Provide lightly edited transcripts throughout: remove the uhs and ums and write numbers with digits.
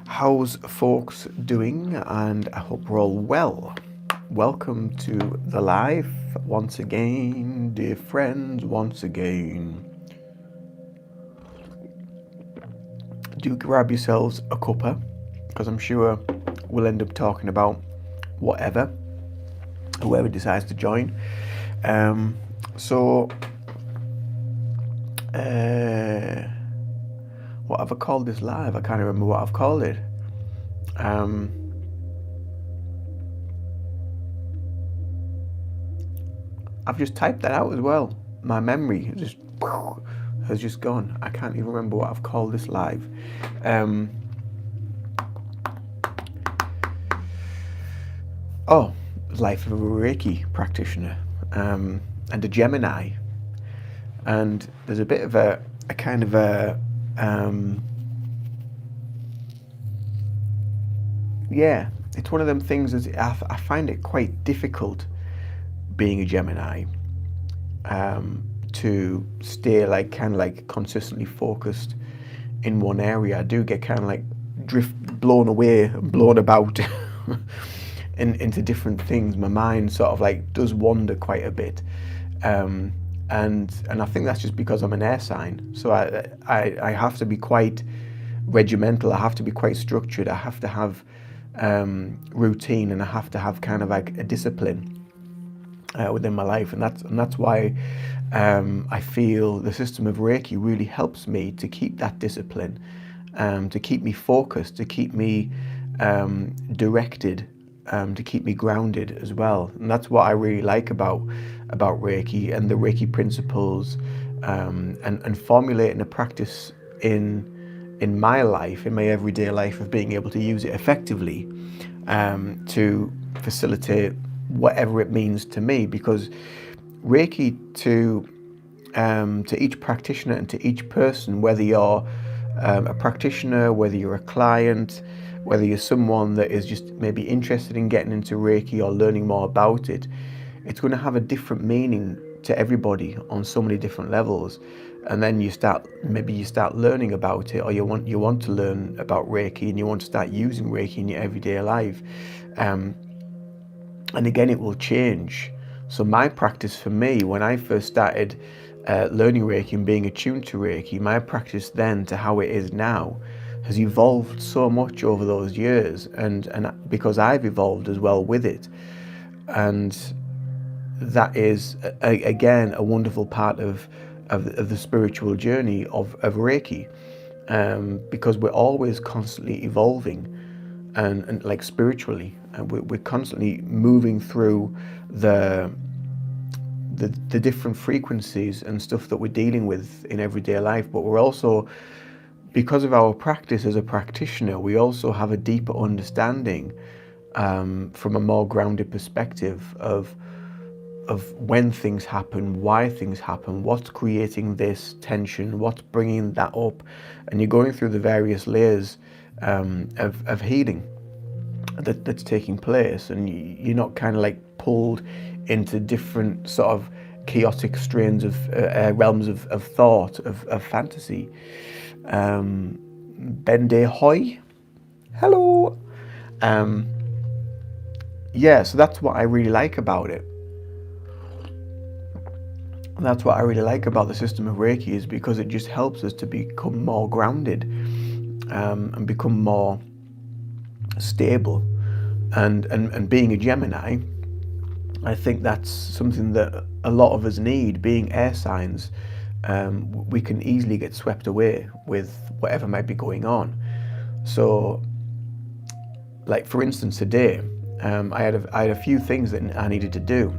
How's folks doing? And I hope we're all well. Welcome to the live once again, dear friends, once again. Do grab yourselves a cuppa, because I'm sure we'll end up talking about whatever, whoever decides to join. So, what have I called this live? I can't remember what I've called it. I've just typed that out as well. My memory has just gone. I can't even remember what I've called this live. Life of a Reiki practitioner and a Gemini. And there's a bit of a kind of a it's one of them things that I find it quite difficult being a Gemini to stay kind of consistently focused in one area. I do get kind of blown away and blown about into different things. My mind sort of does wander quite a bit, and I think that's just because I'm an air sign. So I have to be quite regimental. I have to be quite structured. I have to have routine, and I have to have kind of like a discipline within my life, and that's why I feel the system of Reiki really helps me to keep that discipline, to keep me focused, to keep me directed, to keep me grounded as well. And that's what I really like about Reiki and the Reiki principles, and formulating a practice in my life, in my everyday life, of being able to use it effectively to facilitate whatever it means to me. Because Reiki to each practitioner and to each person, whether you're a practitioner, whether you're a client, whether you're someone that is just maybe interested in getting into Reiki or learning more about it, it's going to have a different meaning to everybody on so many different levels. And then you start learning about it, or you want to learn about Reiki, and you want to start using Reiki in your everyday life. And again, it will change. So my practice, for me, when I first started learning Reiki and being attuned to Reiki, my practice then to how it is now has evolved so much over those years, and because I've evolved as well with it. And that is again a wonderful part of the spiritual journey of Reiki, because we're always constantly evolving, and like spiritually, and we're constantly moving through the different frequencies and stuff that we're dealing with in everyday life. But we're also, because of our practice as a practitioner, we also have a deeper understanding from a more grounded perspective of when things happen, why things happen, what's creating this tension, what's bringing that up. And you're going through the various layers of healing that's taking place, and you're not kind of like pulled into different sort of chaotic strains of realms of thought, of fantasy. Bende Hoy, hello. So that's what I really like about it. And that's what I really like about the system of Reiki, is because it just helps us to become more grounded, and become more stable. And being a Gemini, I think that's something that a lot of us need. Being air signs, we can easily get swept away with whatever might be going on. So, like for instance, today, I had a few things that I needed to do,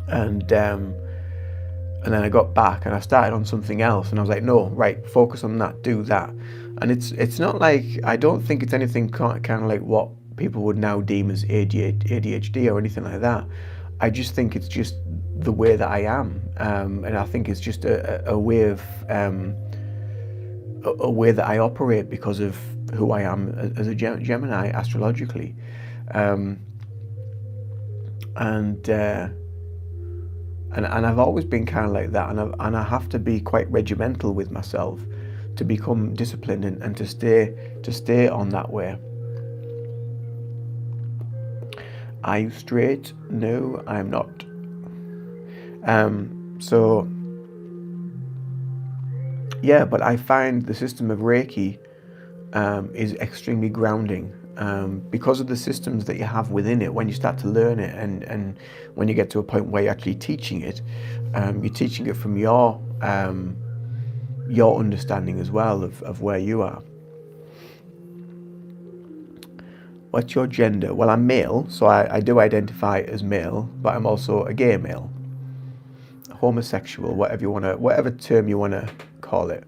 and then I got back and I started on something else, and I was like, no, right, focus on that, do that. And it's not like, I don't think it's anything kind of like what people would now deem as ADHD or anything like that. I just think it's just the way that I am, and I think it's just a way of a way that I operate because of who I am as a Gemini astrologically, and I've always been kind of like that, and I have to be quite regimental with myself, to become disciplined and to stay on that way. Are you straight? No, I'm not. So yeah, but I find the system of Reiki is extremely grounding, because of the systems that you have within it. When you start to learn it, and when you get to a point where you're actually teaching it, you're teaching it from your understanding as well of where you are. What's your gender? Well, I'm male, so I do identify as male, but I'm also a gay male, homosexual, whatever term you want to call it.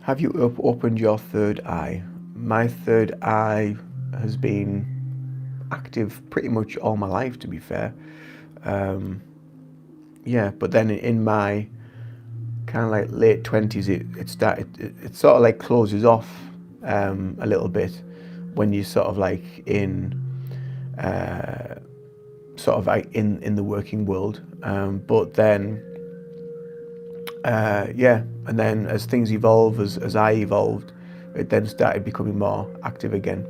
Have you opened your third eye? My third eye has been active pretty much all my life, to be fair. Yeah, but then in my kind of like late 20s, it sort of like closes off a little bit when you sort of like in in the working world. But then yeah, and then as things evolve, as I evolved, it then started becoming more active again.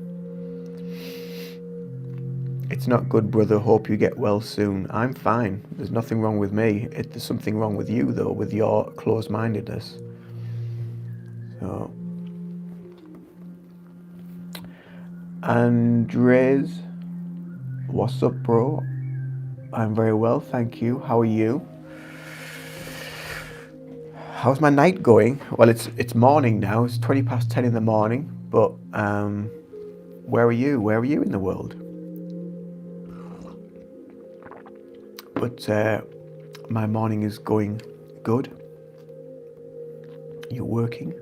It's not good, brother. Hope you get well soon. I'm fine. There's nothing wrong with me. There's something wrong with you, though, with your closed-mindedness. So, Andres, what's up, bro? I'm very well, thank you. How are you? How's my night going? Well, it's morning now. It's 20 past 10 in the morning. But where are you? Where are you in the world? But my morning is going good. You're working.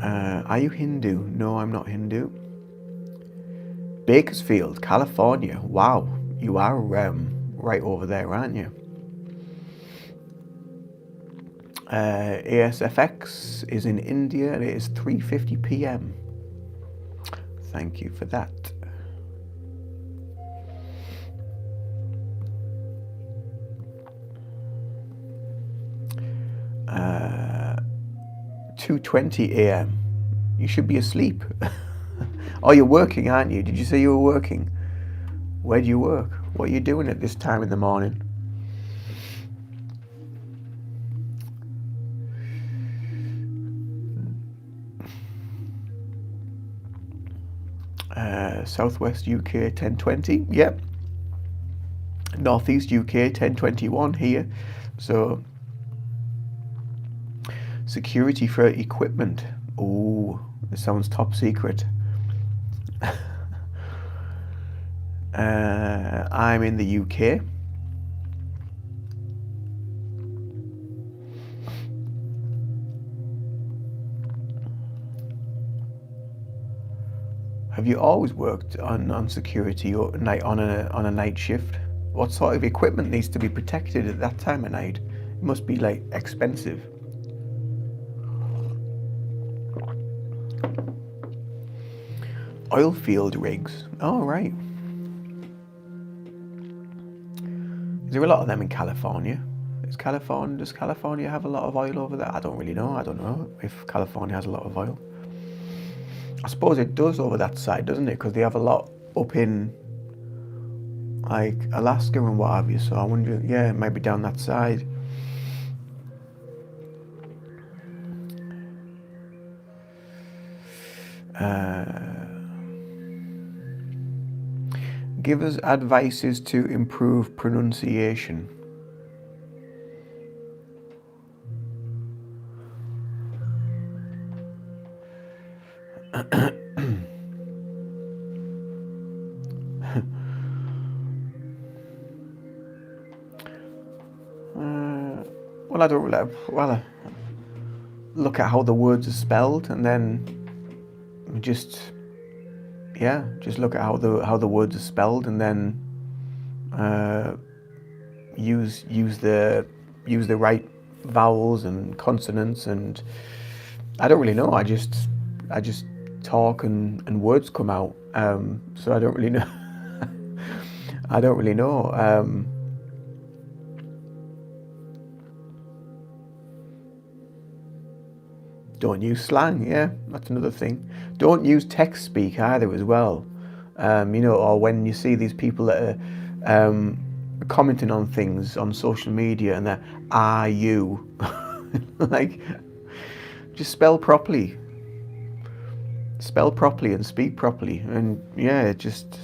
Are you Hindu? No, I'm not Hindu. Bakersfield, California. Wow, you are right over there, aren't you? ASFX is in India and it is 3:50 p.m. Thank you for that. 2:20 a.m. You should be asleep. Oh, you're working, aren't you? Did you say you were working? Where do you work? What are you doing at this time in the morning? Southwest UK 10:20. Yep. Northeast UK 10:21 here. So security for equipment. Oh, this sounds top secret. I'm in the UK. Have you always worked on security or on a night shift? What sort of equipment needs to be protected at that time of night? It must be like expensive. Oil field rigs. Oh, right. Is there a lot of them in California? Does California have a lot of oil over there? I don't really know. I don't know if California has a lot of oil. I suppose it does over that side, doesn't it? Because they have a lot up in like Alaska and what have you. So I wonder, yeah, it might be down that side. Give us advices to improve pronunciation. Well, I don't really. Well, look at how the words are spelled, and then just look at how the words are spelled, and then use the right vowels and consonants. And I don't really know. I just talk and words come out. So I don't really know. I don't really know. Don't use slang. Yeah, that's another thing. Don't use text speak either as well. Or when you see these people that are commenting on things on social media and they're, are you? Like, just spell properly and speak properly, and yeah, just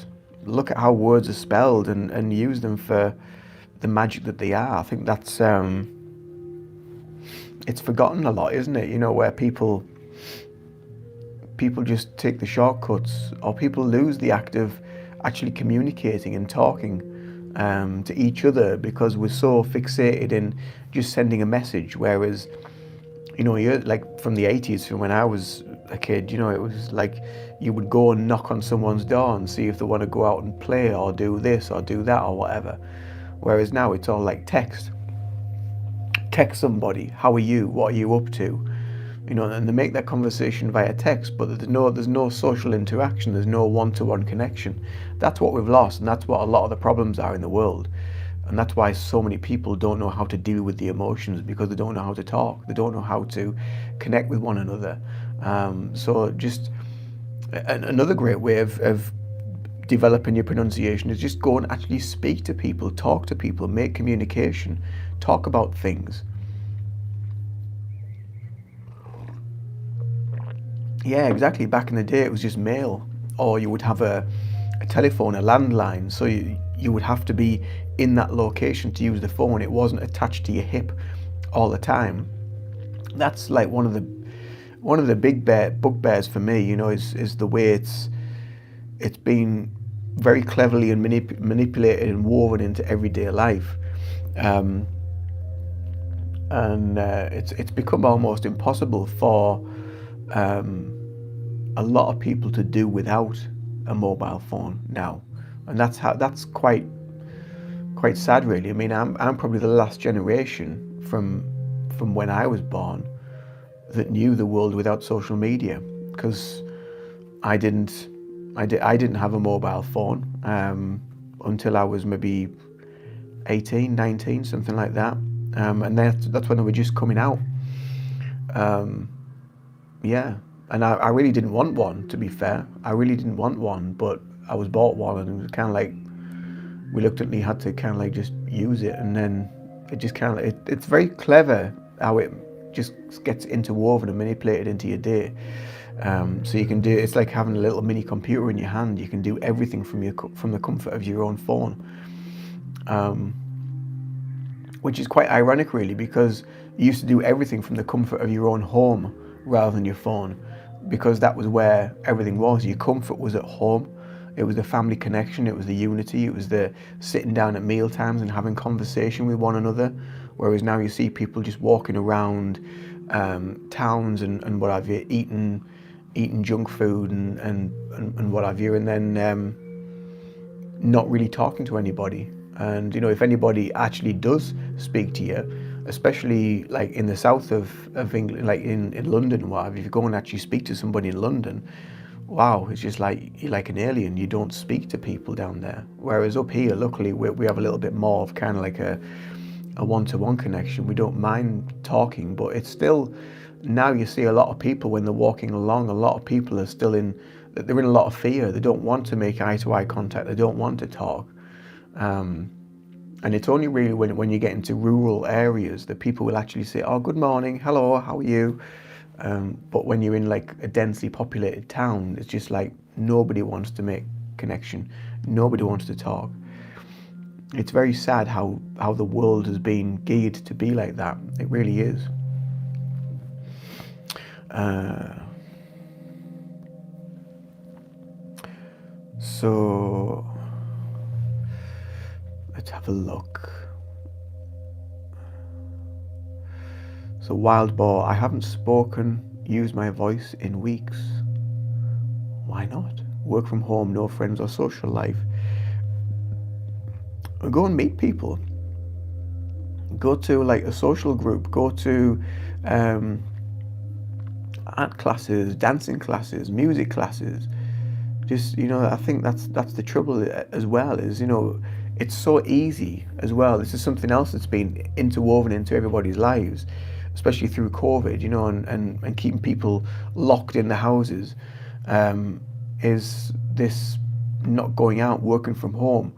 look at how words are spelled and use them for the magic that they are. I think that's it's forgotten a lot, isn't it? Where people just take the shortcuts, or people lose the act of actually communicating and talking to each other because we're so fixated in just sending a message. Whereas, you're like from the 80s, from when I was a kid, it was like you would go and knock on someone's door and see if they want to go out and play or do this or do that or whatever. Whereas now it's all like text somebody, how are you, what are you up to, and they make that conversation via text, but there's no social interaction, there's no one-to-one connection. That's what we've lost, and that's what a lot of the problems are in the world. And that's why so many people don't know how to deal with the emotions, because they don't know how to talk, they don't know how to connect with one another. So just another great way of developing your pronunciation is just go and actually speak to people, talk to people, make communication, talk about things. Yeah, exactly. Back in the day, it was just mail, or you would have a telephone, a landline. So you would have to be in that location to use the phone. It wasn't attached to your hip all the time. That's like one of the big bugbears for me. Is the way it's been very cleverly and manipulated and woven into everyday life. And it's become almost impossible for a lot of people to do without a mobile phone now, and that's quite sad, really. I mean, I'm probably the last generation from when I was born that knew the world without social media, because I didn't have a mobile phone until I was maybe 18, 19, something like that, and that's when they were just coming out. Yeah, and I really didn't want one, to be fair. I really didn't want one, but I was bought one, and it was kind of like reluctantly had to kind of like just use it, and then it just kind of it's very clever how it just gets interwoven and manipulated into your day. So you can do, it's like having a little mini computer in your hand. You can do everything from the comfort of your own phone, which is quite ironic, really, because you used to do everything from the comfort of your own home rather than your phone, because that was where everything was. Your comfort was at home. It was the family connection, it was the unity, it was the sitting down at meal times and having conversation with one another. Whereas now you see people just walking around towns and what have you, eating junk food and what have you, and then not really talking to anybody. And if anybody actually does speak to you, especially like in the south of England, like in London, what have you, if you go and actually speak to somebody in London, wow, it's just like you're like an alien. You don't speak to people down there. Whereas up here, luckily, we have a little bit more of kind of like a one-to-one connection. We don't mind talking, but it's still, now you see a lot of people when they're walking along, a lot of people are still they're in a lot of fear. They don't want to make eye-to-eye contact. They don't want to talk. And it's only really when you get into rural areas that people will actually say, oh, good morning, hello, how are you? But when you're in like a densely populated town, it's just like nobody wants to make connection. Nobody wants to talk. It's very sad how the world has been geared to be like that. It really is. So let's have a look. So Wild Boar, I haven't used my voice in weeks. Why not? Work from home, no friends or social life. Go and meet people. Go to like a social group. Go to art classes, dancing classes, music classes. Just, I think that's the trouble as well, is, it's so easy as well. This is something else that's been interwoven into everybody's lives, especially through COVID, you know, and keeping people locked in the houses, is this not going out, working from home.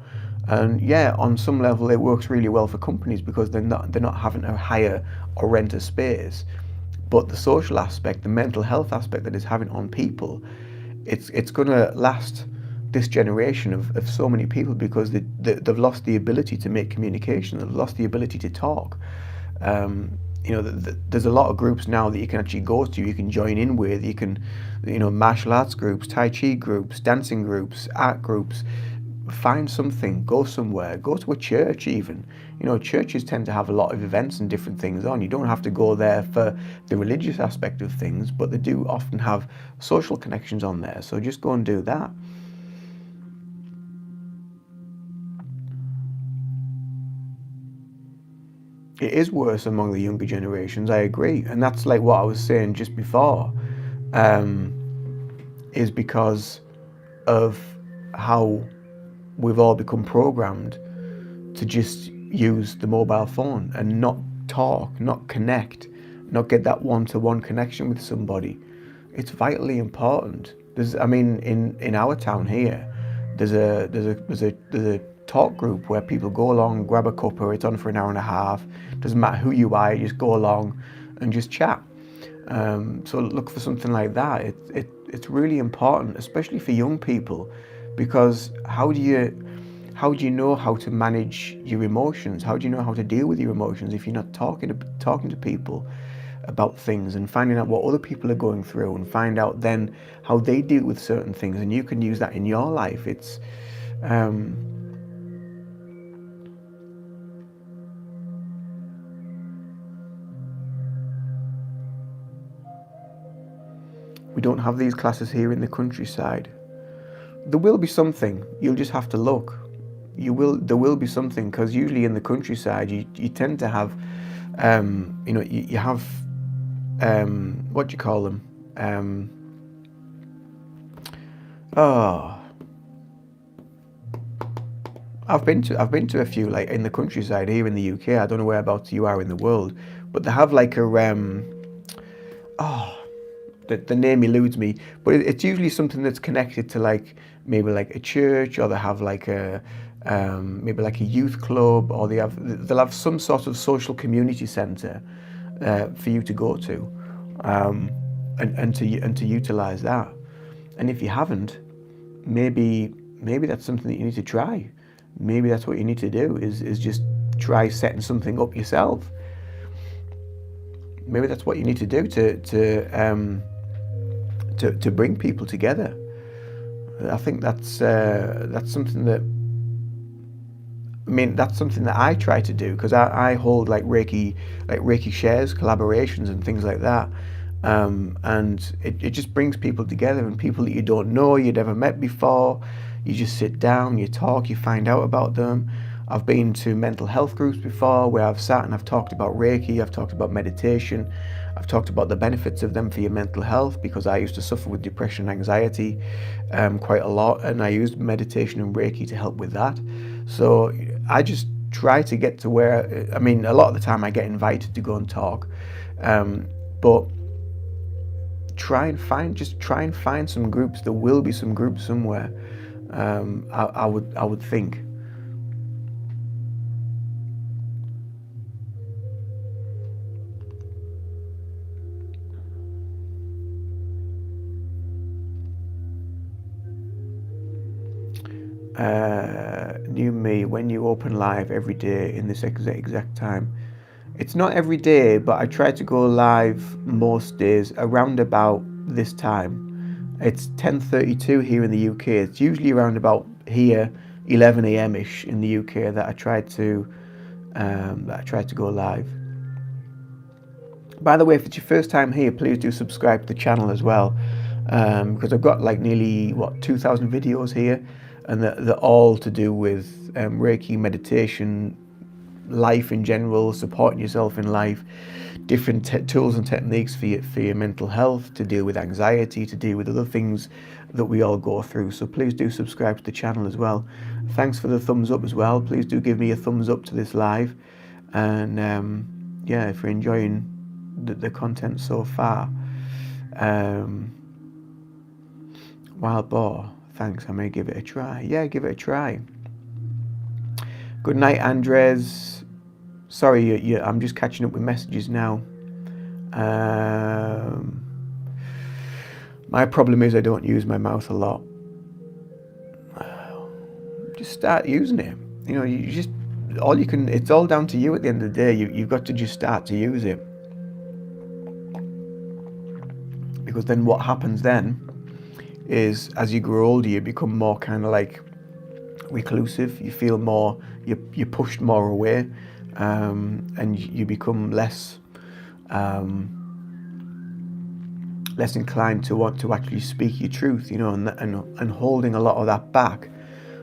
And yeah, on some level, it works really well for companies because they're not having to hire or rent a space. But the social aspect, the mental health aspect that it's having on people, it's going to last this generation of so many people because they've lost the ability to make communication, they've lost the ability to talk. You know, there's a lot of groups now that you can actually go to, you can join in with, you can, you know, martial arts groups, Tai Chi groups, dancing groups, art groups. Find something, go somewhere, go to a church even. You know, churches tend to have a lot of events and different things on. You don't have to go there for the religious aspect of things, but they do often have social connections on there. So just go and do that. It is worse among the younger generations, I agree. And that's like what I was saying just before, is because of how we've all become programmed to just use the mobile phone and not talk, not connect, not get that one-to-one connection with somebody. It's vitally important. I mean, in our town here, there's a talk group where people go along, grab a cuppa, it's on for an hour and a half. Doesn't matter who you are, you just go along and just chat. So look for something like that. It's really important, especially for young people, because how do you know how to manage your emotions? How do you know how to deal with your emotions if you're not talking to people about things and finding out what other people are going through and find out then how they deal with certain things, and you can use that in your life. It's we don't have these classes here in the countryside. There will be something. You'll just have to look. There will be something, because usually in the countryside you tend to have, you know, you have, what do you call them? Oh, I've been to a few, like in the countryside here in the UK. I don't know whereabouts you are in the world, but they have like a oh, the name eludes me, but it's usually something that's connected to like maybe like a church, or they have like a maybe like a youth club, or they'll have some sort of social community centre for you to go to, and to utilize that. And if you haven't, maybe that's something that you need to try. Maybe that's what you need to do is just try setting something up yourself. Maybe that's what you need to do to bring people together. I think that's something that, I mean, that's something that I try to do, because I hold like Reiki shares, collaborations and things like that. And it just brings people together, and people that you don't know, you'd never met before. You just sit down, you talk, you find out about them. I've been to mental health groups before where I've sat and I've talked about Reiki, I've talked about meditation, I've talked about the benefits of them for your mental health, because I used to suffer with depression and anxiety quite a lot, and I used meditation and Reiki to help with that. So I just try to get to where, I mean, a lot of the time I get invited to go and talk, but try and find some groups. There will be some groups somewhere. I would think. New me, when you open live every day in this exact time. It's not every day, but I try to go live most days around about this time. It's 10:32 here in the UK. It's usually around about here 11 a.m. ish in the UK that I try to go live. By the way, if it's your first time here, please do subscribe to the channel as well, because I've got like nearly 2,000 videos here, and they're all to do with Reiki, meditation, life in general, supporting yourself in life, different tools and techniques for your mental health, to deal with anxiety, to deal with other things that we all go through. So please do subscribe to the channel as well. Thanks for the thumbs up as well. Please do give me a thumbs up to this live, and yeah, if you're enjoying the content so far. Wild boar, thanks. I may give it a try. Yeah, give it a try. Good night, Andres. Sorry, I'm just catching up with messages now. My problem is I don't use my mouth a lot. Just start using it. You just all you can. It's all down to you at the end of the day. You've got to just start to use it, because then what happens then is, as you grow older, you become more kind of like reclusive. You feel more. You're pushed more away, and you become less inclined to want to actually speak your truth. And holding a lot of that back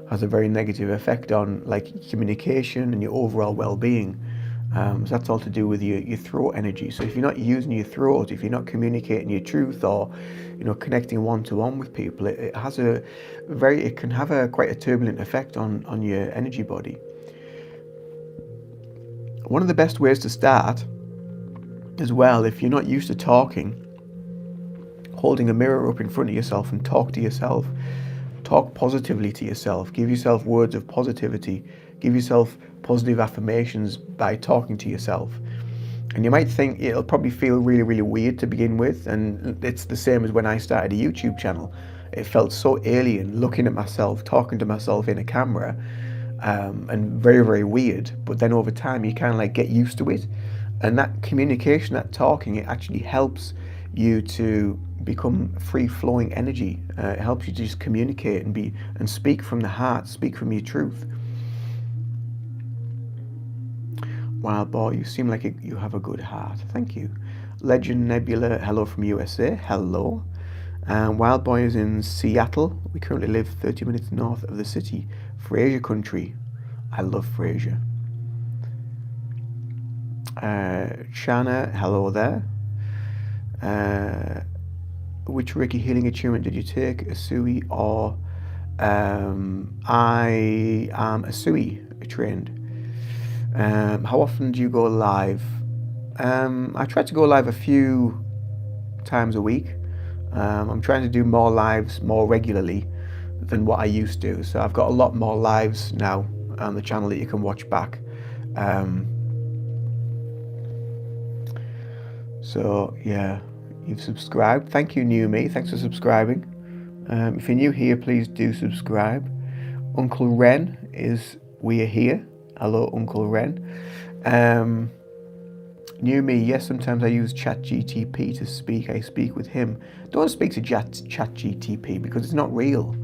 has a very negative effect on like communication and your overall well-being. So that's all to do with your throat energy. So if you're not using your throat, if you're not communicating your truth, or connecting one-to-one with people, it can have quite a turbulent effect on your energy body. One of the best ways to start as well, if you're not used to talking, holding a mirror up in front of yourself and talk to yourself. Talk positively to yourself. Give yourself words of positivity. Give yourself positive affirmations by talking to yourself. And you might think it'll probably feel really, really weird to begin with. And it's the same as when I started a YouTube channel. It felt so alien looking at myself, talking to myself in a camera, and very, very weird. But then over time, you kind of like get used to it. And that communication, that talking, it actually helps you to become free-flowing energy. It helps you to just communicate and speak from the heart, speak from your truth. Wild boy, you seem like you have a good heart. Thank you. Legend Nebula, hello from USA. Hello. Wild boy is in Seattle. We currently live 30 minutes north of the city. Fraser country. I love Fraser. Shana, hello there. Which Reiki healing attunement did you take, Asui or I am Asui trained. How often do you go live? I try to go live a few times a week. I'm trying to do more lives more regularly than what I used to. So I've got a lot more lives now on the channel that you can watch back. So yeah, you've subscribed. Thank you, New Me. Thanks for subscribing. If you're new here, please do subscribe. Uncle Ren is we are here. Hello, Uncle Ren. New Me, yes, sometimes I use ChatGTP to speak. I speak with him. Don't speak to ChatGTP because it's not real.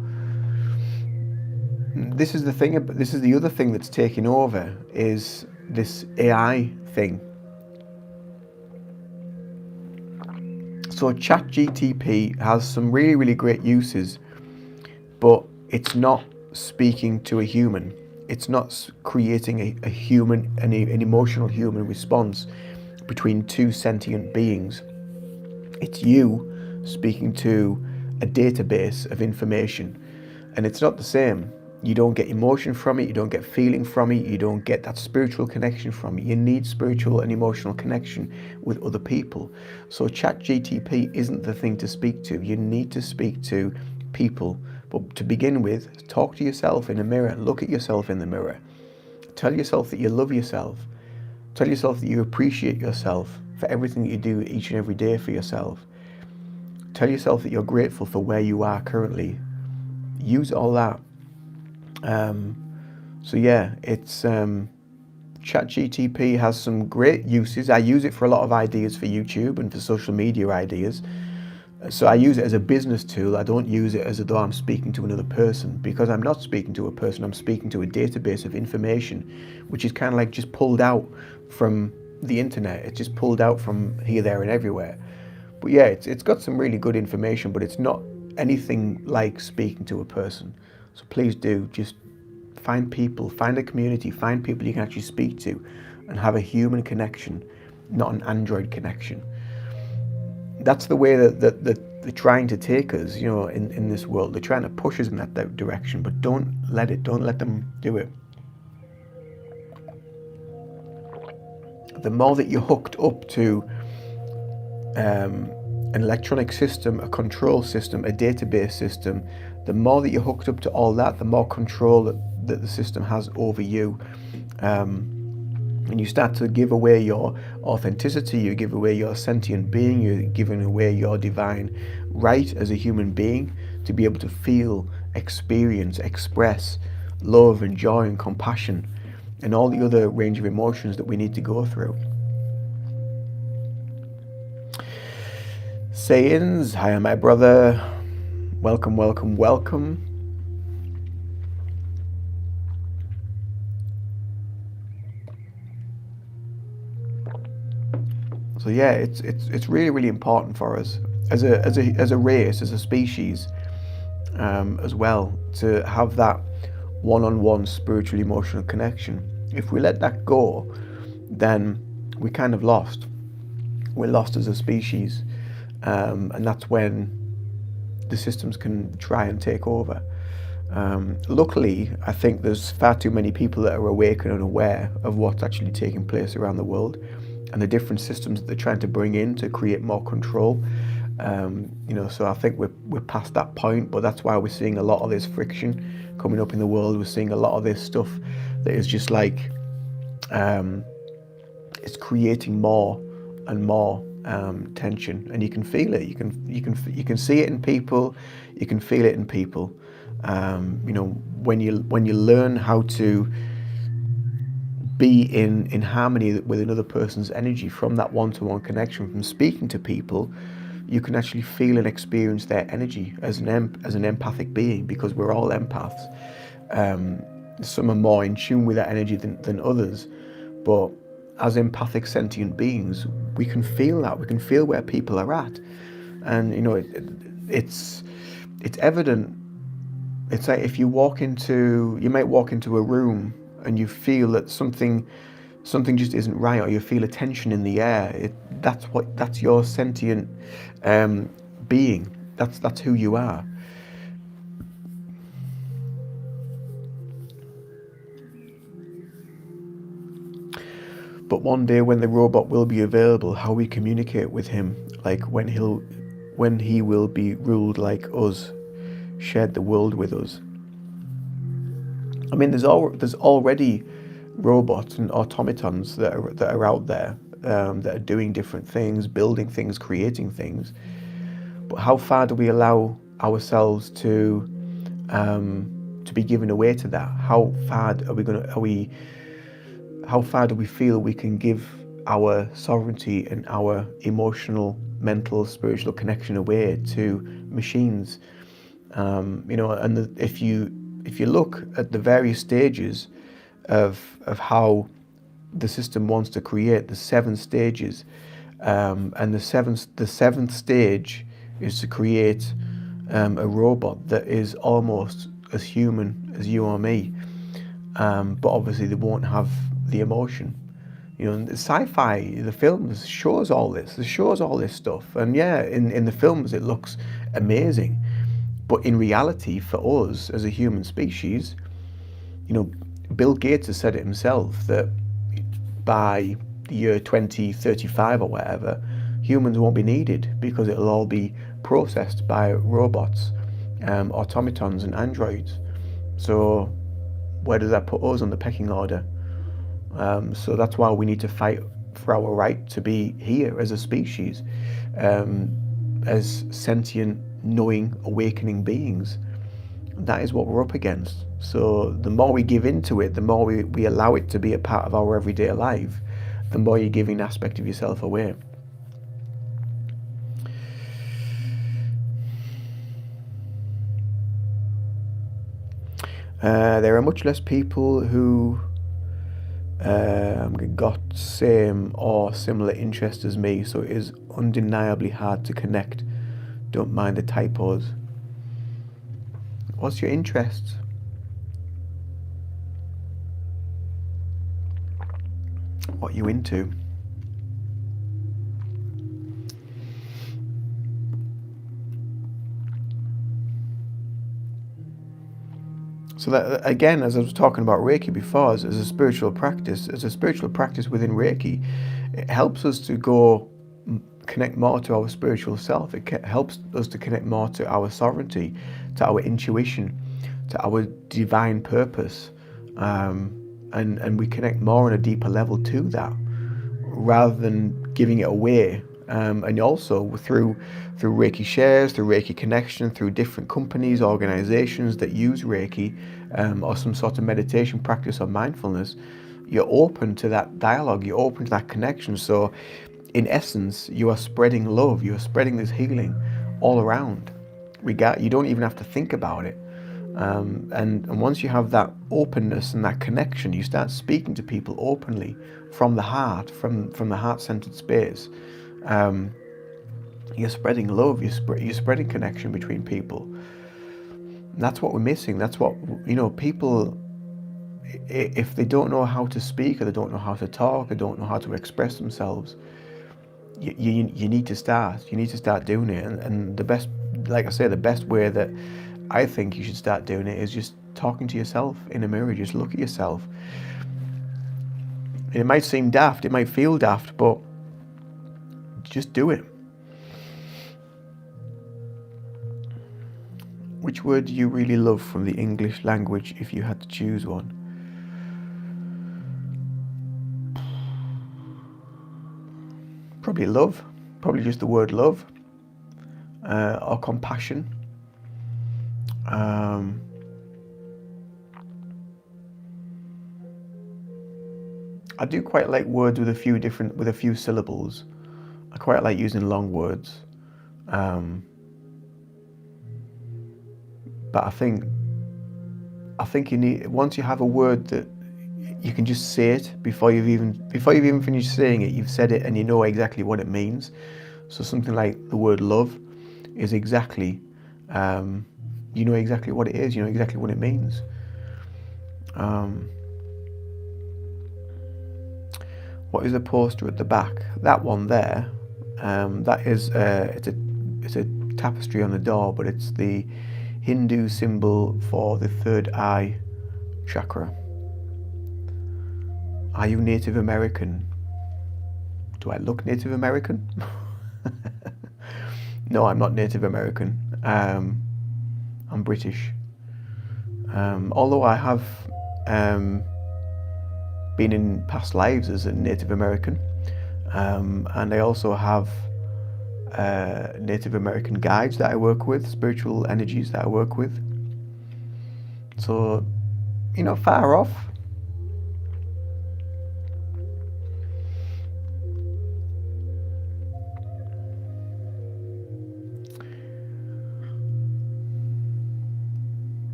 This is the thing. This is the other thing that's taking over, is this AI thing. So ChatGTP has some really, really great uses, but it's not speaking to a human. It's not creating a human, an emotional human response between two sentient beings. It's you speaking to a database of information, and it's not the same. You don't get emotion from it, you don't get feeling from it, you don't get that spiritual connection from it. You need spiritual and emotional connection with other people. So ChatGTP isn't the thing to speak to. You need to speak to people. But to begin with, talk to yourself in a mirror, look at yourself in the mirror. Tell yourself that you love yourself. Tell yourself that you appreciate yourself for everything that you do each and every day for yourself. Tell yourself that you're grateful for where you are currently. Use all that. So yeah, it's ChatGTP has some great uses. I use it for a lot of ideas for YouTube and for social media ideas. So I use it as a business tool. I don't use it as though I'm speaking to another person, because I'm not speaking to a person. I'm speaking to a database of information, which is kind of like just pulled out from the internet. It's just pulled out from here, there, and everywhere. But yeah, it's got some really good information, but it's not anything like speaking to a person. So please do just find people, find a community, find people you can actually speak to and have a human connection, not an Android connection. That's the way that they're trying to take us, in this world. They're trying to push us in that direction, but don't let them do it. The more that you're hooked up to an electronic system, a control system, a database system, the more that you're hooked up to all that, the more control that the system has over you. And you start to give away your authenticity, you give away your sentient being, you're giving away your divine right as a human being to be able to feel, experience, express love and joy and compassion and all the other range of emotions that we need to go through. Sayins, hi my brother, welcome, welcome, welcome. So yeah, it's really, really important for us as a race, as a species, as well, to have that one-on-one spiritual emotional connection. If we let that go, then we kind of lost. We're lost as a species, and that's when the systems can try and take over. Luckily, I think there's far too many people that are awake and aware of what's actually taking place around the world and the different systems that they're trying to bring in to create more control. So I think we're past that point, but that's why we're seeing a lot of this friction coming up in the world. We're seeing a lot of this stuff that is just like it's creating more and more tension, and you can feel it. You can see it in people. You can feel it in people. When you learn how to be in harmony with another person's energy from that one-to-one connection, from speaking to people, you can actually feel and experience their energy as an empathic being, because we're all empaths. Some are more in tune with that energy than others, but as empathic sentient beings, we can feel that. We can feel where people are at, and it's evident. It's like if you might walk into a room and you feel that something just isn't right, or you feel a tension in the air. That's your sentient being. That's who you are. But one day when the robot will be available, how we communicate with him, like when he will be ruled like us, shared the world with us. I mean, there's already robots and automatons that are out there that are doing different things, building things, creating things. But how far do we allow ourselves to be given away to that? How far How far do we feel we can give our sovereignty and our emotional, mental, spiritual connection away to machines? If you look at the various stages of how the system wants to create, the 7 stages, and the seventh stage is to create a robot that is almost as human as you or me, but obviously they won't have the emotion. The sci-fi, the films shows all this. It shows all this stuff, and yeah, in the films it looks amazing. But in reality, for us as a human species, Bill Gates has said it himself that by the year 2035 or whatever, humans won't be needed because it'll all be processed by robots, automatons and androids. So where does that put us on the pecking order? So that's why we need to fight for our right to be here as a species, as sentient, knowing, awakening beings. That is what we're up against. So the more we give into it, the more we allow it to be a part of our everyday life, the more you're giving an aspect of yourself away. There are much less people who got same or similar interests as me, so it is undeniably hard to connect. Don't mind the typos. What's your interest? What are you into? So that, again, as I was talking about Reiki before, as a spiritual practice within Reiki, it helps us to go connect more to our spiritual self. It helps us to connect more to our sovereignty, to our intuition, to our divine purpose, and we connect more on a deeper level to that, rather than giving it away. And also through Reiki shares, through Reiki connection, through different companies, organizations that use Reiki, or some sort of meditation practice or mindfulness, you're open to that dialogue, you're open to that connection. So in essence, you are spreading love, you are spreading this healing all around. You don't even have to think about it. And once you have that openness and that connection, you start speaking to people openly from the heart, from the heart-centered space. You're spreading love, you're spreading connection between people. And that's what we're missing. That's what, people, if they don't know how to speak, or they don't know how to talk, or don't know how to express themselves, you need to start. You need to start doing it. And the best, like I say, the best way that I think you should start doing it is just talking to yourself in a mirror. Just look at yourself. And it might seem daft, it might feel daft, but just do it. Which word do you really love from the English language if you had to choose one? Probably love. Probably just the word love. Or compassion. I do quite like words with a few syllables. I quite like using long words. But I think you need, once you have a word that you can just say it before you've even finished saying it, you've said it and you know exactly what it means. So something like the word love is exactly, you know exactly what it is, you know exactly what it means. What is the poster at the back? That one there, that is it's a tapestry on the door, but it's the Hindu symbol for the third eye chakra. Are you Native American? Do I look Native American? No, I'm not Native American. I'm British. Although I have been in past lives as a Native American, and I also have Native American guides that I work with, spiritual energies that I work with. So, far off.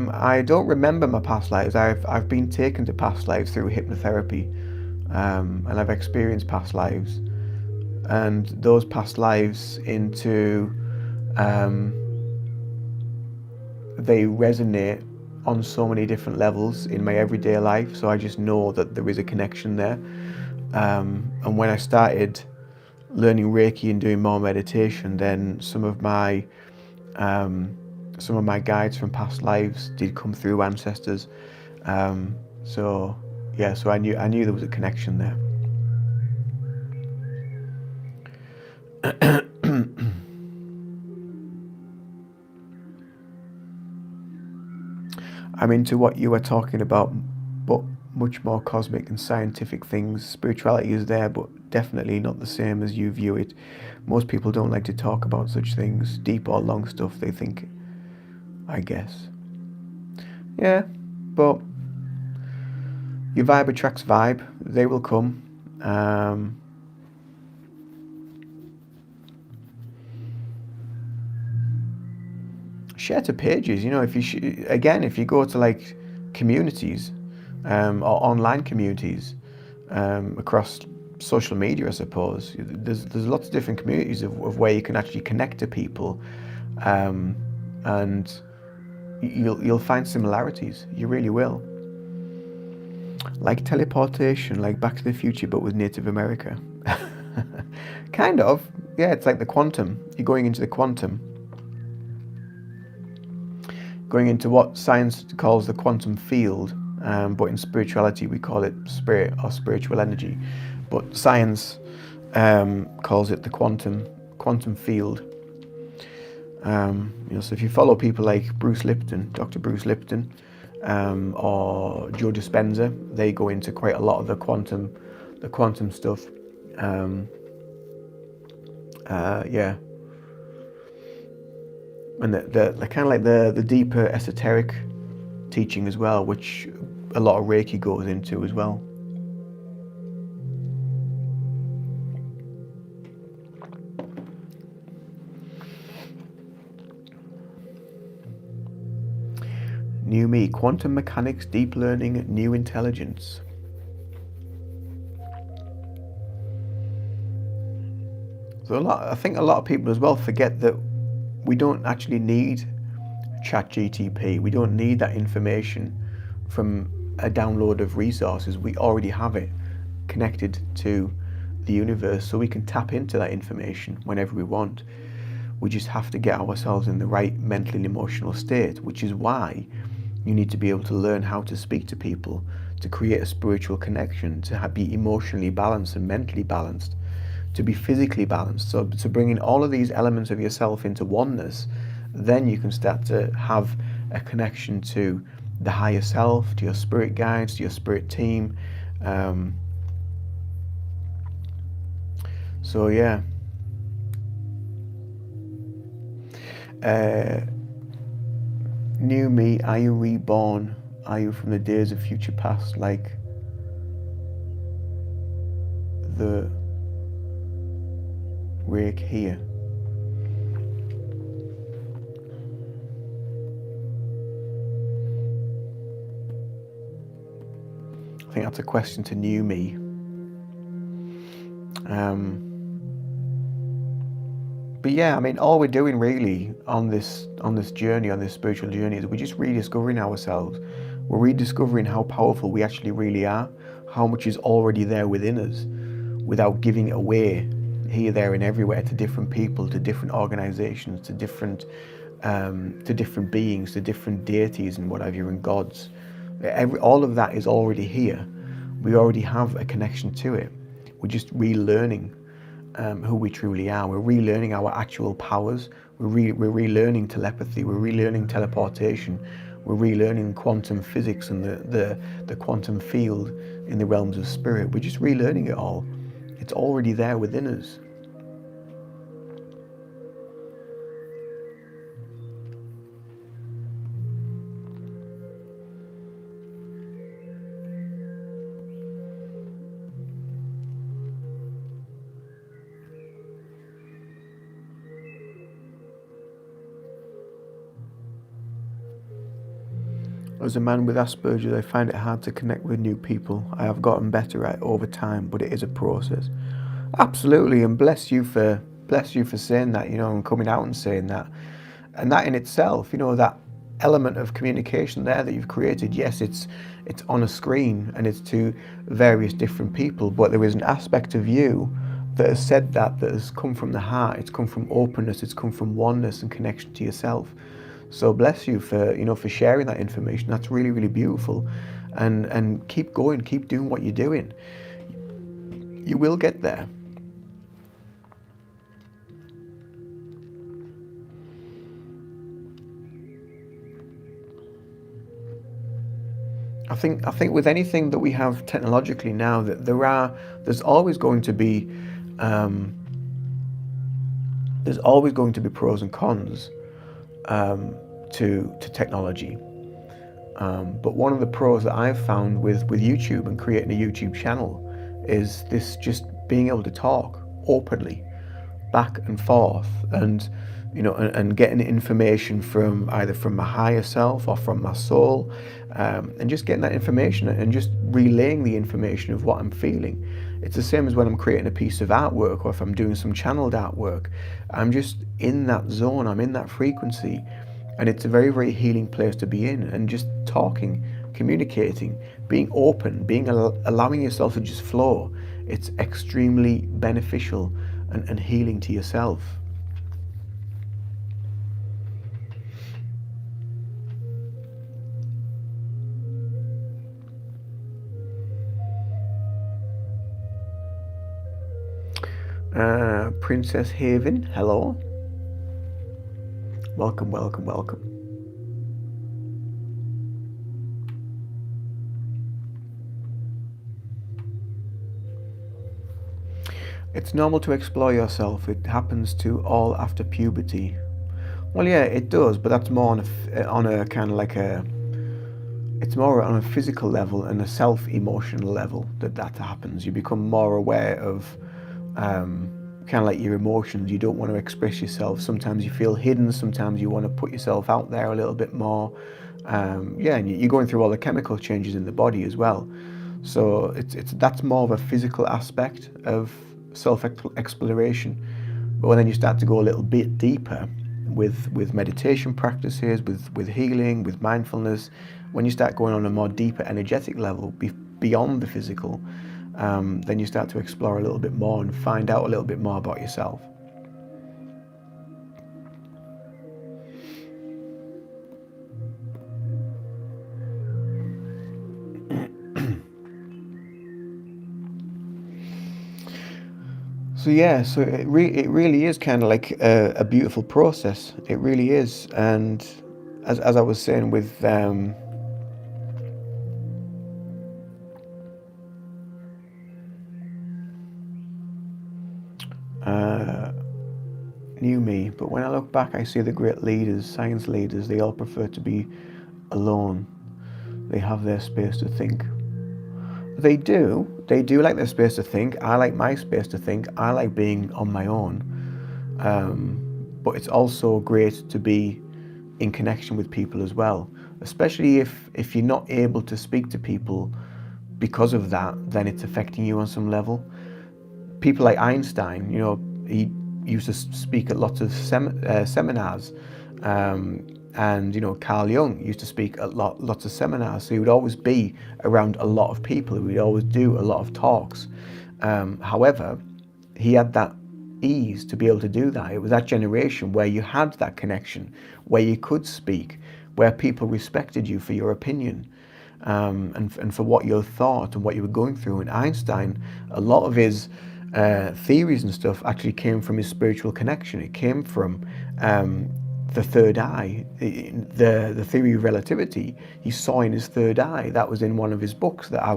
I don't remember my past lives. I've been taken to past lives through hypnotherapy, and I've experienced past lives, and those past lives they resonate on so many different levels in my everyday life. So I just know that there is a connection there. And when I started learning Reiki and doing more meditation, then some of my guides from past lives did come through ancestors. So I knew there was a connection there. I'm into what you were talking about, but much more cosmic and scientific things. Spirituality is there, but definitely not the same as you view it. Most people don't like to talk about such things, deep or long stuff, they think, I guess. Yeah, but your vibe attracts vibe. They will come. Share to pages. If you go to like communities, or online communities, across social media, I suppose there's lots of different communities of where you can actually connect to people, and you'll find similarities. You really will. Like teleportation, like Back to the Future, but with Native America. Kind of. Yeah, it's like the quantum. You're going into the quantum. Going into what science calls the quantum field, but in spirituality we call it spirit or spiritual energy. but science calls it the quantum field. So if you follow people like Bruce Lipton, Dr. Bruce Lipton, or Joe Dispenza, they go into quite a lot of the quantum stuff. Yeah, and the kind of like the deeper esoteric teaching as well, which a lot of Reiki goes into as well. New me, quantum mechanics, deep learning, new intelligence. So I think a lot of people as well forget that we don't actually need ChatGTP. We don't need that information from a download of resources. We already have it connected to the universe, so we can tap into that information whenever we want. We just have to get ourselves in the right mental and emotional state, which is why you need to be able to learn how to speak to people, to create a spiritual connection, to be emotionally balanced and mentally balanced, to be physically balanced. So bringing all of these elements of yourself into oneness, then you can start to have a connection to the higher self, to your spirit guides, to your spirit team. So yeah. New me, are you reborn? Are you from the days of future past, like the rake here? I think that's a question to new me. But yeah, I mean, all we're doing really on this journey, on this spiritual journey, is we're just rediscovering ourselves. We're rediscovering how powerful we actually really are, how much is already there within us, without giving it away here, there, and everywhere to different people, to different organizations, to different beings, to different deities and whatever, and gods. All of that is already here. We already have a connection to it. We're just relearning who we truly are. We're relearning our actual powers. We're relearning telepathy. We're relearning teleportation. We're relearning quantum physics and the quantum field in the realms of spirit. We're just relearning it all. It's already there within us. As a man with Asperger's, I find it hard to connect with new people. I have gotten better at it over time, but it is a process. Absolutely, and bless you for saying that, and coming out and saying that. And that in itself, that element of communication there that you've created, yes, it's on a screen and it's to various different people, but there is an aspect of you that has said that has come from the heart. It's come from openness, it's come from oneness and connection to yourself. So bless you for sharing that information. That's really, really beautiful. And keep going, keep doing what you're doing. You will get there. I think with anything that we have technologically now, that there's always going to be pros and cons to technology. But one of the pros that I've found with YouTube and creating a YouTube channel is this, just being able to talk openly back and forth, and and getting information from either from my higher self or from my soul, and just getting that information and just relaying the information of what I'm feeling. It's the same as when I'm creating a piece of artwork, or if I'm doing some channeled artwork. I'm just in that zone, I'm in that frequency, and it's a very, very healing place to be in. And just talking, communicating, being open, allowing yourself to just flow, it's extremely beneficial and healing to yourself. Princess Haven, hello. Welcome, welcome, welcome. It's normal to explore yourself. It happens to all after puberty. Well, yeah, it does, but that's more on a kind of like a. It's more on a physical level and a self-emotional level that happens. You become more aware of kind of like your emotions. You don't want to express yourself. Sometimes you feel hidden. Sometimes you want to put yourself out there a little bit more. Yeah, and you're going through all the chemical changes in the body as well. So it's that's more of a physical aspect of self-exploration. But when then you start to go a little bit deeper with meditation practices, with healing, with mindfulness, when you start going on a more deeper energetic level beyond the physical, then you start to explore a little bit more and find out a little bit more about yourself. So yeah, so it really is kind of like a beautiful process. It really is, and as I was saying with uh, new me, but when I look back, I see the great leaders, science leaders. They all prefer to be alone. They have their space to think. They do. They do like their space to think. I like my space to think. I like being on my own. But it's also great to be in connection with people as well, especially if you're not able to speak to people because of that, then it's affecting you on some level. People like Einstein, he used to speak at lots of seminars, and Carl Jung used to speak at lots of seminars. So he would always be around a lot of people. He would always do a lot of talks. However, he had that ease to be able to do that. It was that generation where you had that connection, where you could speak, where people respected you for your opinion, and for what you thought and what you were going through. And Einstein, a lot of his theories and stuff actually came from his spiritual connection. It came from the third eye, the theory of relativity. He saw in his third eye. That was in one of his books that I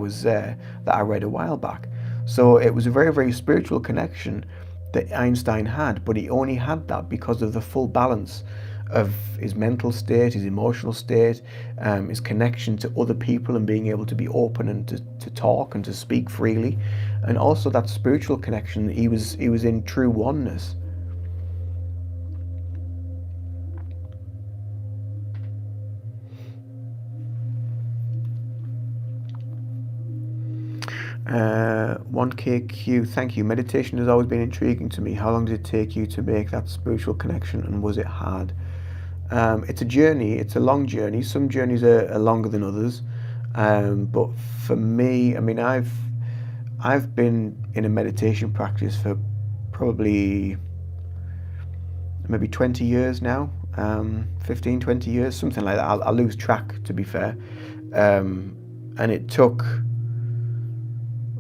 read a while back. So it was a very, very spiritual connection that Einstein had, but he only had that because of the full balance of his mental state, his emotional state, his connection to other people and being able to be open and to talk and to speak freely, and also that spiritual connection. He was in true oneness. Uh, 1KQ, thank you. Meditation has always been intriguing to me. How long did it take you to make that spiritual connection, and was it hard? It's a journey. It's a long journey. Some journeys are longer than others, but for me, I mean, I've been in a meditation practice for probably maybe 20 years now, 15, 20 years, something like that. I'll lose track, to be fair. And it took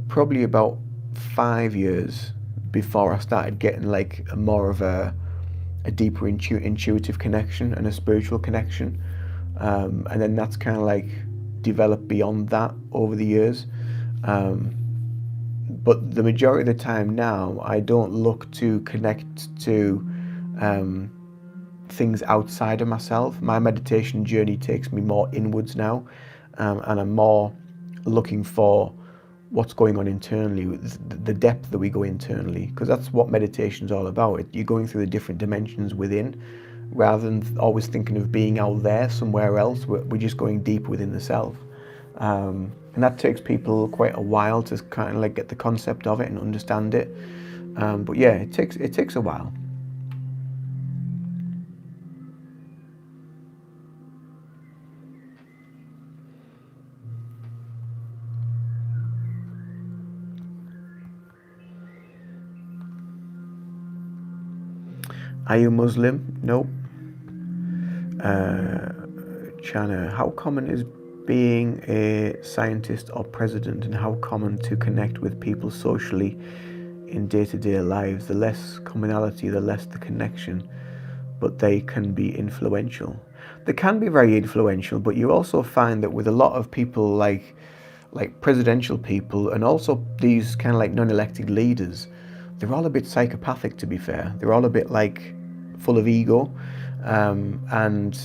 probably about 5 years before I started getting like more of a deeper intuitive connection and a spiritual connection. And then that's kind of like developed beyond that over the years. But the majority of the time now, I don't look to connect to things outside of myself. My meditation journey takes me more inwards now, and I'm more looking for what's going on internally, the depth that we go internally, because that's what meditation is all about. You're going through the different dimensions within, rather than always thinking of being out there somewhere else. We're just going deep within the self. And that takes people quite a while to kind of like get the concept of it and understand it. But yeah, it takes a while. Are you Muslim? Nope. China, how common is being a scientist or president, and how common to connect with people socially in day-to-day lives, the less commonality, the less the connection, but they can be influential. They can be very influential, but you also find that with a lot of people like presidential people and also these kind of like non-elected leaders, they're all a bit psychopathic, to be fair. They're all a bit like full of ego, and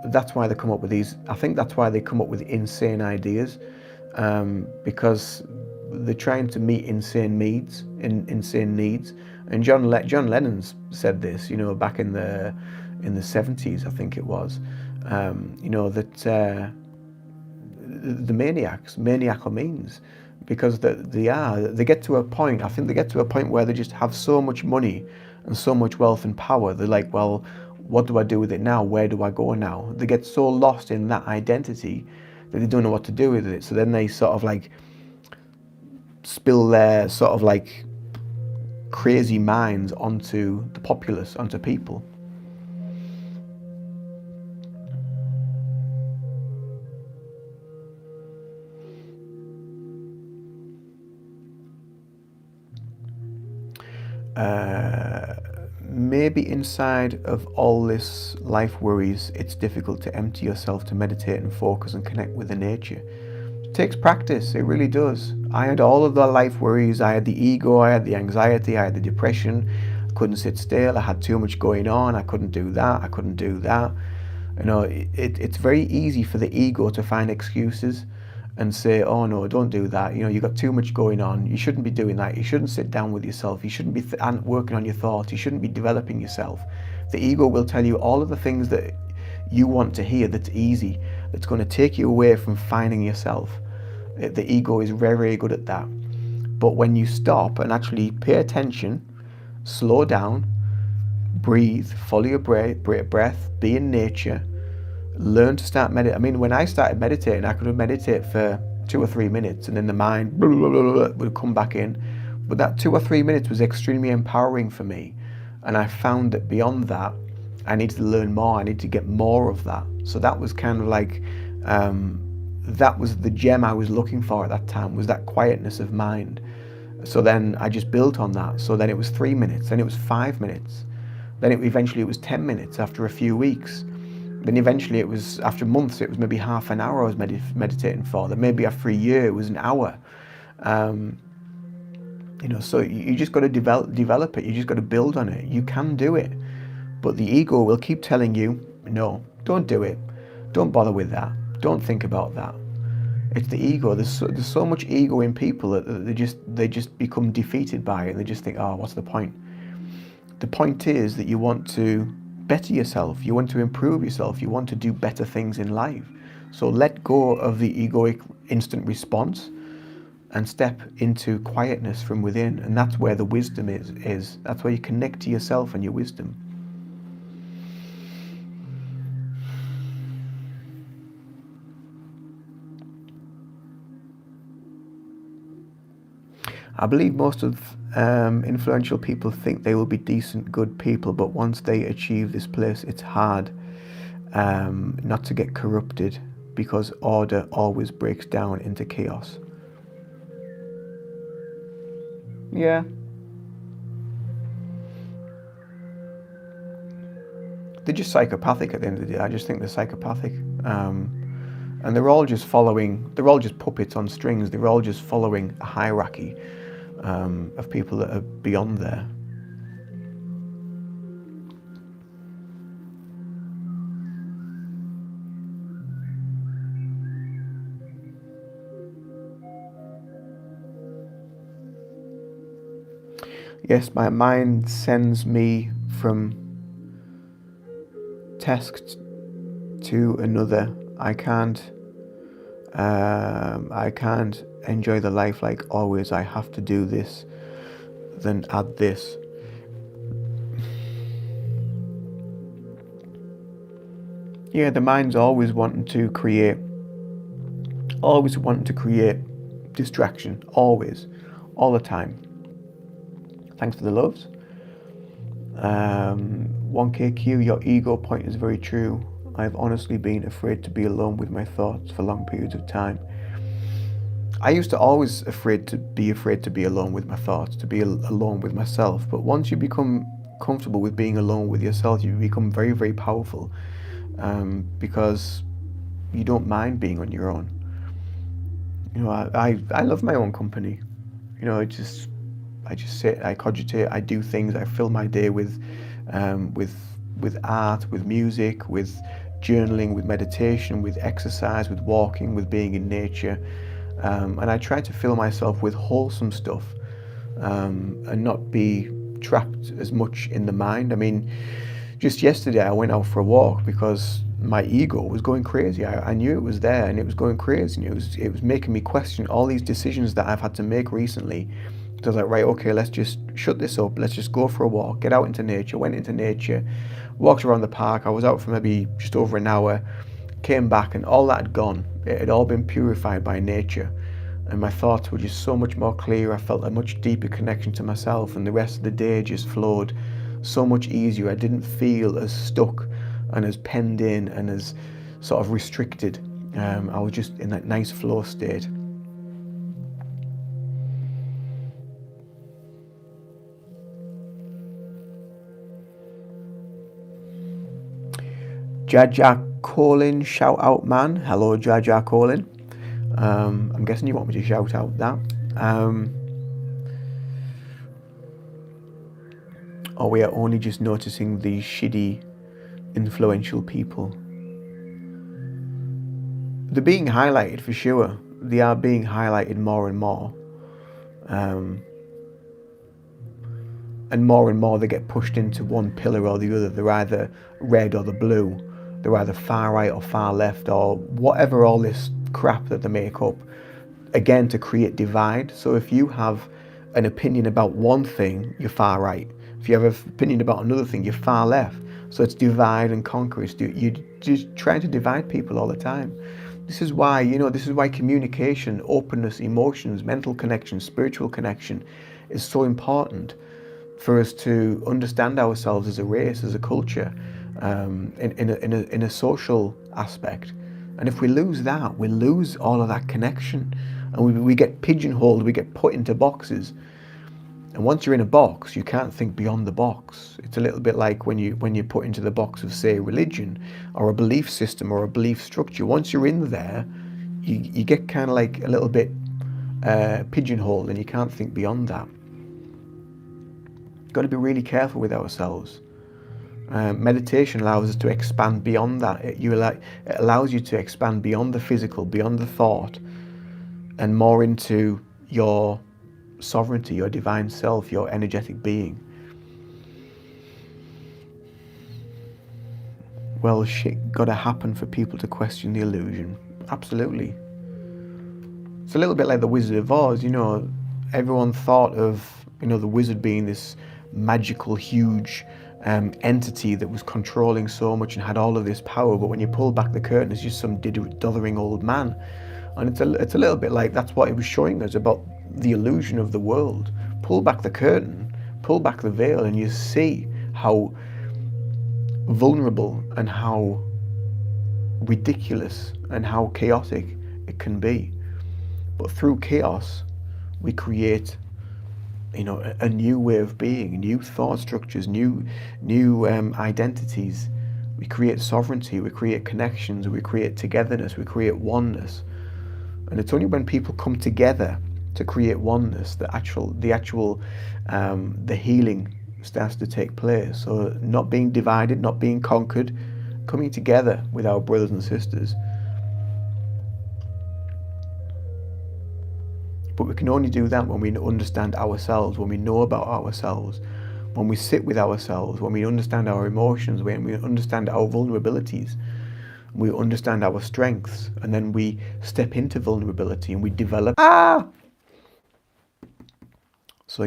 that's why they come up with these. I think that's why they come up with insane ideas, because they're trying to meet insane needs. And John Lennon's said this, back in the 70s, I think it was, that the maniacal means, because they get to a point. I think they get to a point where they just have so much money and so much wealth and power. They're like, well, what do I do with it now? Where do I go now? They get so lost in that identity that they don't know what to do with it. So then they sort of like spill their sort of like crazy minds onto the populace, onto people. Maybe inside of all this life worries, it's difficult to empty yourself, to meditate and focus and connect with the nature. It takes practice, it really does. I had all of the life worries. I had the ego, I had the anxiety, I had the depression. I couldn't sit still, I had too much going on, I couldn't do that, I couldn't do that. It's very easy for the ego to find excuses and say, oh no, don't do that. You've got too much going on. You shouldn't be doing that. You shouldn't sit down with yourself. You shouldn't be working on your thoughts. You shouldn't be developing yourself. The ego will tell you all of the things that you want to hear that's easy, that's going to take you away from finding yourself. The ego is very, very good at that. But when you stop and actually pay attention, slow down, breathe, follow your breath, be in nature, learn to start meditating. I mean, when I started meditating, I could meditate for 2 or 3 minutes and then the mind blah, blah, blah, blah, would come back in. But that 2 or 3 minutes was extremely empowering for me. And I found that beyond that, I needed to learn more. I needed to get more of that. So that was kind of like, that was the gem I was looking for at that time, was that quietness of mind. So then I just built on that. So then it was 3 minutes, then it was 5 minutes. Then eventually it was 10 minutes after a few weeks. Then eventually it was, after months, it was maybe half an hour I was meditating for. Then maybe after a year it was an hour. So you just got to develop it. You just got to build on it. You can do it. But the ego will keep telling you, no, don't do it. Don't bother with that. Don't think about that. It's the ego. There's so much ego in people that they just become defeated by it. They just think, oh, what's the point? The point is that you want to better yourself, you want to improve yourself, you want to do better things in life. So let go of the egoic instant response and step into quietness from within, and that's where the wisdom is. That's where you connect to yourself and your wisdom. I believe most of influential people think they will be decent, good people, but once they achieve this place, it's hard not to get corrupted, because order always breaks down into chaos. Yeah. They're just psychopathic at the end of the day. I just think they're psychopathic. And they're all just puppets on strings. They're all just following a hierarchy of people that are beyond there. Yes, my mind sends me from task to another. I can't enjoy the life like always. I have to do this, then add this. Yeah, the mind's always wanting to create distraction, always, all the time. Thanks for the loves. 1KQ, your ego point is very true. I've honestly been afraid to be alone with my thoughts for long periods of time. I used to always afraid to be alone with my thoughts, to be alone with myself. But once you become comfortable with being alone with yourself, you become very, very powerful, because you don't mind being on your own. I love my own company. I just sit, I cogitate, I do things, I fill my day um, with, with art, with music, with journaling, with meditation, with exercise, with walking, with being in nature. And I try to fill myself with wholesome stuff, and not be trapped as much in the mind. I mean, just yesterday I went out for a walk because my ego was going crazy. I knew it was there and it was going crazy. And it was making me question all these decisions that I've had to make recently. So I was like, right, okay, let's just shut this up. Let's just go for a walk, get out into nature. Went into nature, walked around the park. I was out for maybe just over an hour, came back, and all that had gone. It had all been purified by nature. And my thoughts were just so much more clear. I felt a much deeper connection to myself, and the rest of the day just flowed so much easier. I didn't feel as stuck and as penned in and as sort of restricted. I was just in that nice flow state. Jaja Colin, shout out man. Hello, Jaja Colin. I'm guessing you want me to shout out that. Or we are only just noticing these shitty, influential people. They're being highlighted for sure. They are being highlighted more and more. And more they get pushed into one pillar or the other. They're either red or the blue. They're either far right or far left, or whatever, all this crap that they make up, again, to create divide. So if you have an opinion about one thing, you're far right. If you have an opinion about another thing, you're far left. So it's divide and conquer. You're just trying to divide people all the time. This is why, communication, openness, emotions, mental connection, spiritual connection is so important for us to understand ourselves as a race, as a culture, in a social aspect. And if we lose that, we lose all of that connection, and we get pigeonholed, we get put into boxes. And once you're in a box, you can't think beyond the box. It's a little bit like when you're put into the box of, say, religion or a belief system or a belief structure. Once you're in there, you get kind of like a little bit pigeonholed, and you can't think beyond that. Got to be really careful with ourselves. Meditation allows us to expand beyond that. It allows you to expand beyond the physical, beyond the thought, and more into your sovereignty, your divine self, your energetic being. Well, shit got to happen for people to question the illusion. Absolutely. It's a little bit like the Wizard of Oz. Everyone thought of the wizard being this magical, huge entity that was controlling so much and had all of this power, but when you pull back the curtain, it's just some dithering old man. And it's a little bit like that's what it was showing us about the illusion of the world. Pull back the curtain, pull back the veil, and you see how vulnerable and how ridiculous and how chaotic it can be. But through chaos, we create a new way of being, new thought structures, new identities. We create sovereignty, we create connections, we create togetherness, we create oneness. And it's only when people come together to create oneness that the healing starts to take place. So not being divided, not being conquered, coming together with our brothers and sisters. But we can only do that when we understand ourselves, when we know about ourselves, when we sit with ourselves, when we understand our emotions, when we understand our vulnerabilities, we understand our strengths, and then we step into vulnerability and we develop. So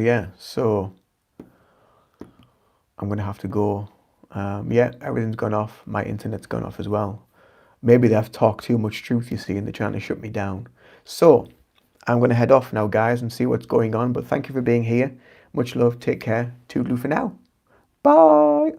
I'm going to have to go. Everything's gone off. My internet's gone off as well. Maybe they've talked too much truth, you see, and they're trying to shut me down. So I'm going to head off now, guys, and see what's going on. But thank you for being here. Much love. Take care. Toodaloo for now. Bye.